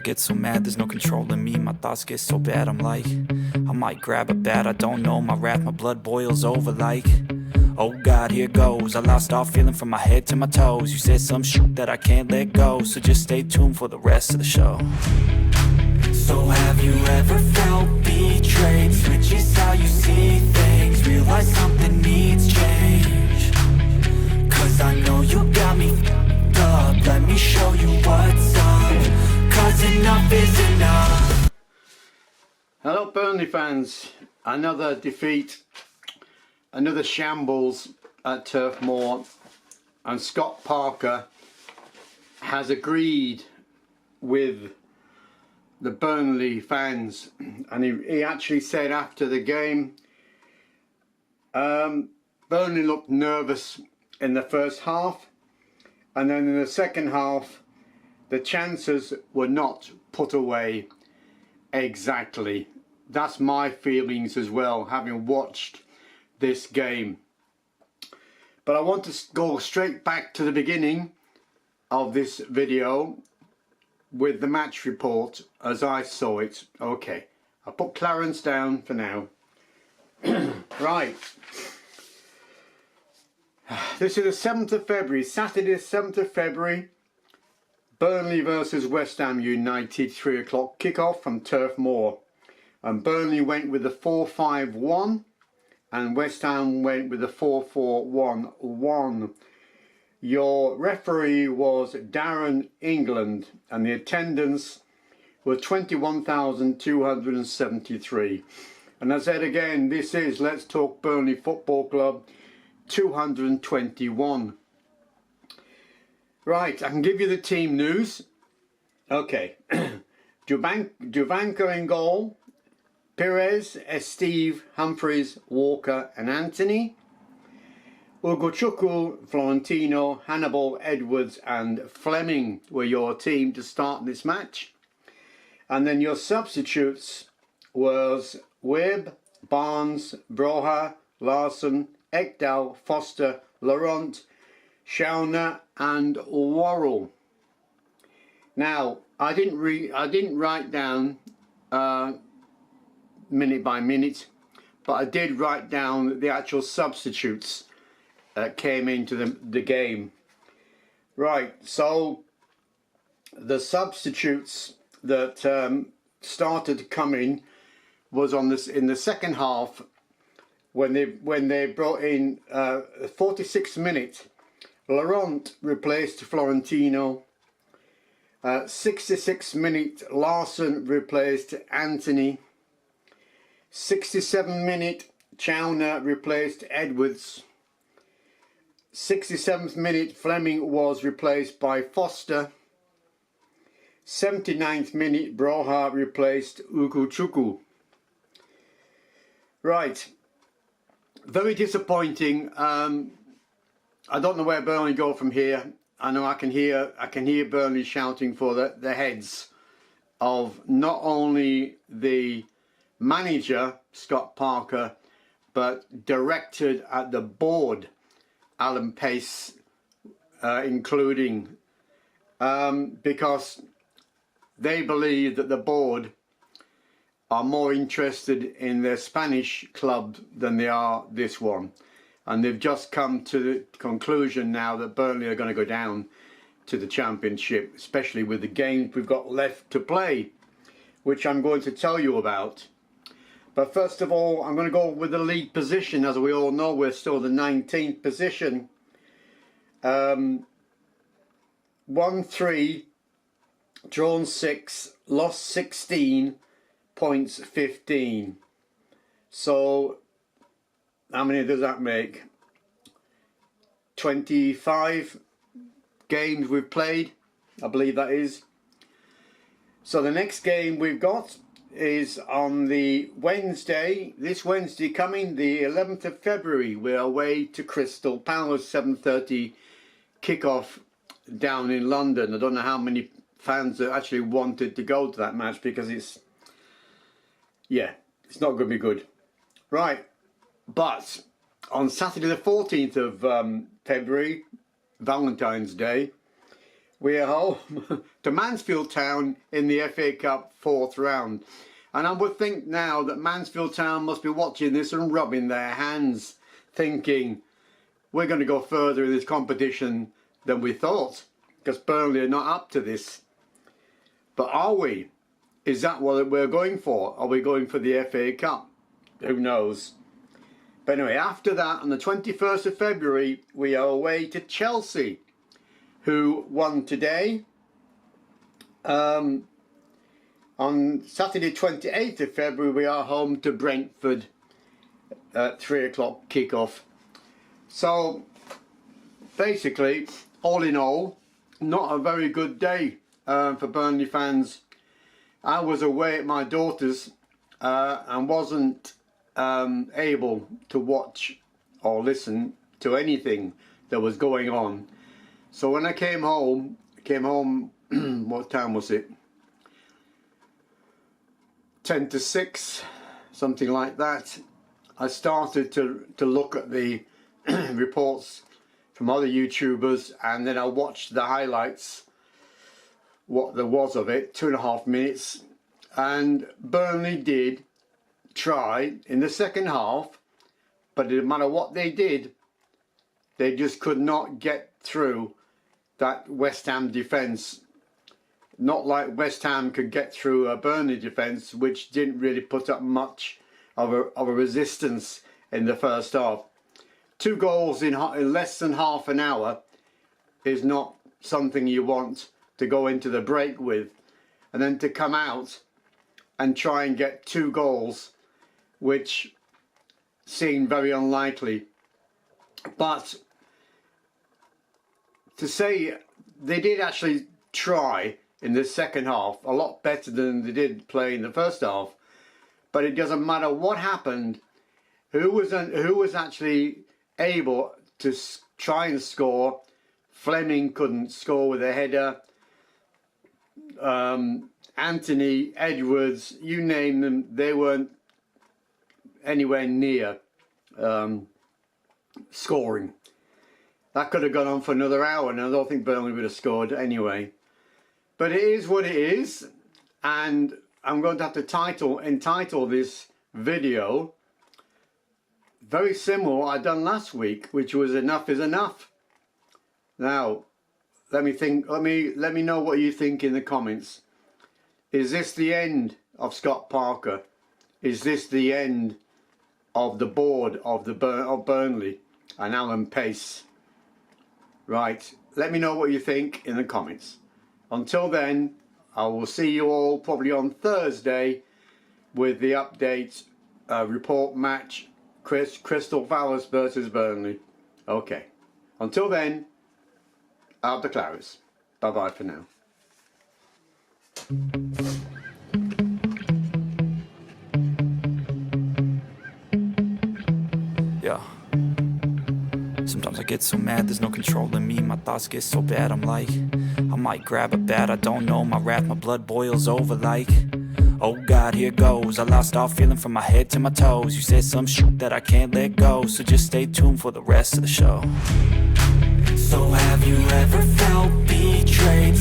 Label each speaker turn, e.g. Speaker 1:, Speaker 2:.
Speaker 1: get so mad, there's no controlling me. My thoughts get so bad, I'm like, I might grab a bat, I don't know. My wrath, my blood boils over like, oh God, here goes. I lost all feeling from my head to my toes. You said some shit that I can't let go, so just stay tuned for the rest of the show. So have you ever felt betrayed? Switches how you see things, realize something needs change. Cause I know you got me f***ed up. Let me show you what's up, cause enough is enough.
Speaker 2: Hello Burnley fans, another defeat, another shambles at Turf Moor, and Scott Parker has agreed with the Burnley fans, and he actually said after the game, Burnley looked nervous in the first half, and then in the second half the chances were not put away exactly. That's my feelings as well, having watched this game. But I want to go straight back to the beginning of this video with the match report as I saw it. Okay, I'll put Clarence down for now. Right, this is the 7th of February, Saturday the 7th of February, Burnley versus West Ham United, 3 o'clock kickoff from Turf Moor. And Burnley went with the 4-5-1 and West Ham went with the 4-4-1-1. Your referee was Darren England, and the attendance was 21,273. And I said again, this is Let's Talk Burnley Football Club 221. Right, I can give you the team news. Okay, Juvanka in goal, Perez, Steve, Humphreys, Walker and Anthony. Ugochukwu, Florentino, Hannibal, Edwards and Fleming were your team to start this match. And then your substitutes was Webb, Barnes, Broha, Larson, Ekdal, Foster, Laurent, Schauner and Worrell. Now I didn't write down minute by minute, but I did write down the actual substitutes that came into the game. Right, so the substitutes that started to come in was on this in the second half when they brought in 46th minute. Laurent replaced Florentino. 66th minute, Larson replaced Anthony. 67th minute, Chauner replaced Edwards. 67th minute, Fleming was replaced by Foster. 79th minute, Broha replaced Ugochukwu. Right, very disappointing. I don't know where Burnley go from here. I know I can hear Burnley shouting for the heads of not only the manager Scott Parker, but directed at the board, Alan Pace including, because they believe that the board are more interested in their Spanish club than they are this one. And they've just come to the conclusion now that Burnley are going to go down to the Championship, especially with the games we've got left to play, which I'm going to tell you about. But first of all, I'm going to go with the league position. As we all know, we're still the 19th position. 1-3, drawn 6, lost 16, points 15. So how many does that make? 25 games we've played, I believe that is. So the next game we've got is on the Wednesday, this Wednesday coming, the 11th of February. We're away to Crystal Palace, 7:30 kickoff down in London. I don't know how many fans that actually wanted to go to that match, because it's not going to be good. Right, but on Saturday the 14th of February, Valentine's Day, we are home to Mansfield Town in the FA Cup 4th round. And I would think now that Mansfield Town must be watching this and rubbing their hands, thinking we're going to go further in this competition than we thought, because Burnley are not up to this. But are we? Is that what we're going for? Are we going for the FA Cup? Who knows? But anyway, after that, on the 21st of February, we are away to Chelsea, who won today. On Saturday 28th of February, we are home to Brentford at 3 o'clock kickoff. So basically, all in all, not a very good day for Burnley fans. I was away at my daughter's and wasn't able to watch or listen to anything that was going on. So when I came home, what time was it? 10 to 6, something like that. I started to look at the reports from other YouTubers, and then I watched the highlights, what there was of it, 2.5 minutes. And Burnley did try in the second half, but it didn't matter what they did, they just could not get through that West Ham defence. Not like West Ham could get through a Burnley defence, which didn't really put up much of a resistance in the first half. 2 goals in less than half an hour is not something you want to go into the break with. And then to come out and try and get 2 goals, which seemed very unlikely. But to say they did actually try in the second half, a lot better than they did play in the first half. But it doesn't matter what happened, who was actually able to try and score. Fleming couldn't score with a header. Anthony, Edwards, you name them, they weren't anywhere near scoring. That could have gone on for another hour, and I don't think Burnley would have scored anyway. But it is what it is, and I'm going to have to entitle this video very similar to what I done last week, which was Enough is Enough. Now, let me know what you think in the comments. Is this the end of Scott Parker? Is this the end of the board of Burnley and Alan Pace? Right, let me know what you think in the comments. Until then, I will see you all probably on Thursday with the update report match, Crystal Palace versus Burnley. Okay, until then, out the Claris. Bye bye for now.
Speaker 1: Yeah. Sometimes I get so mad, there's no controlling me. My thoughts get so bad, I'm like, I might grab a bat, I don't know. My wrath, my blood boils over like, oh God, here goes. I lost all feeling from my head to my toes. You said some shit that I can't let go, so just stay tuned for the rest of the show. So have you ever felt betrayed?